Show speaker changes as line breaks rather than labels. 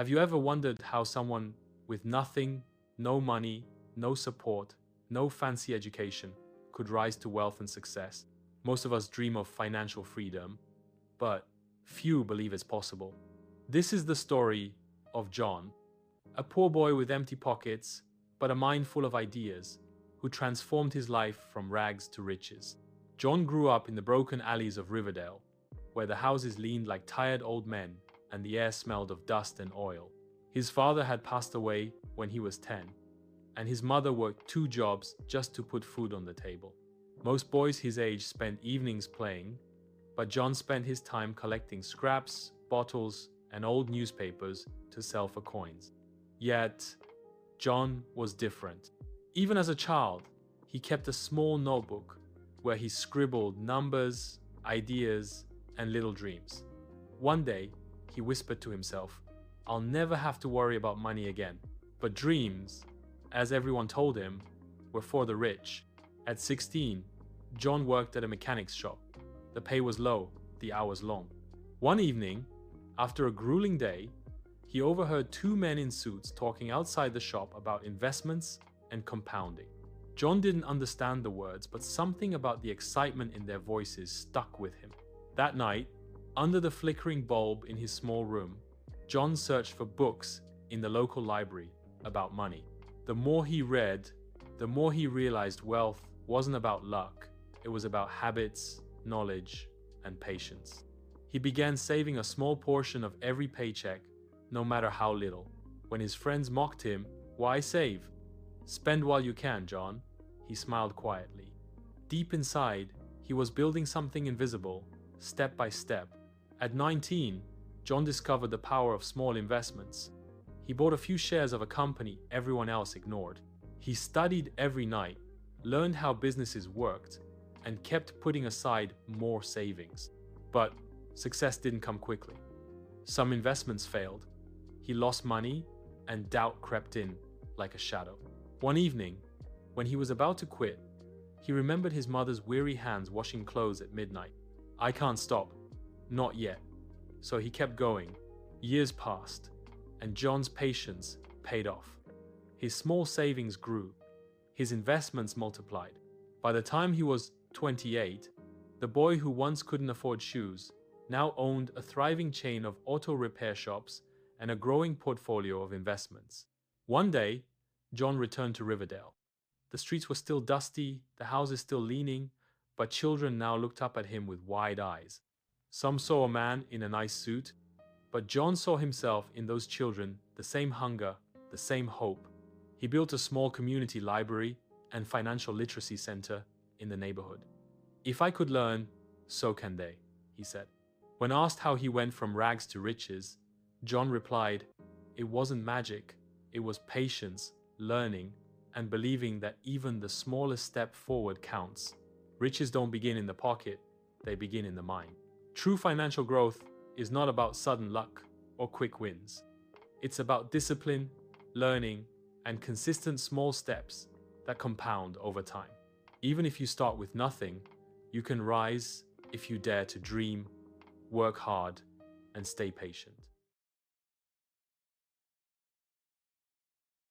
Have you ever wondered how someone with nothing, no money, no support, no fancy education could rise to wealth and success? Most of us dream of financial freedom, but few believe it's possible. This is the story of John, a poor boy with empty pockets, but a mind full of ideas, who transformed his life from rags to riches. John grew up in the broken alleys of Riverdale, where the houses leaned like tired old men and the air smelled of dust and oil. His father had passed away when he was 10, and his mother worked 2 jobs just to put food on the table. Most boys his age spent evenings playing, but John spent his time collecting scraps, bottles, and old newspapers to sell for coins. Yet, John was different. Even as a child, he kept a small notebook where he scribbled numbers, ideas, and little dreams. One day, he whispered to himself, "I'll never have to worry about money again." But dreams, as everyone told him, were for the rich. At 16, John worked at a mechanic's shop. The pay was low, the hours long. One evening, after a grueling day, he overheard 2 men in suits talking outside the shop about investments and compounding. John didn't understand the words, but something about the excitement in their voices stuck with him. That night, under the flickering bulb in his small room, John searched for books in the local library about money. The more he read, the more he realized wealth wasn't about luck. It was about habits, knowledge, and patience. He began saving a small portion of every paycheck, no matter how little. When his friends mocked him, "Why save? Spend while you can, John," he smiled quietly. Deep inside, he was building something invisible, step by step. At 19, John discovered the power of small investments. He bought a few shares of a company everyone else ignored. He studied every night, learned how businesses worked, and kept putting aside more savings. But success didn't come quickly. Some investments failed. He lost money, and doubt crept in like a shadow. One evening, when he was about to quit, he remembered his mother's weary hands washing clothes at midnight. "I can't stop. Not yet." So he kept going. Years passed, and John's patience paid off. His small savings grew. His investments multiplied. By the time he was 28, the boy who once couldn't afford shoes now owned a thriving chain of auto repair shops and a growing portfolio of investments. One day, John returned to Riverdale. The streets were still dusty, the houses still leaning, but children now looked up at him with wide eyes. Some saw a man in a nice suit, but John saw himself in those children, the same hunger, the same hope. He built a small community library and financial literacy center in the neighborhood. "If I could learn, so can they," he said. When asked how he went from rags to riches, John replied, "It wasn't magic, it was patience, learning, and believing that even the smallest step forward counts. Riches don't begin in the pocket, they begin in the mind." True financial growth is not about sudden luck or quick wins. It's about discipline, learning, and consistent small steps that compound over time. Even if you start with nothing, you can rise if you dare to dream, work hard, and stay patient.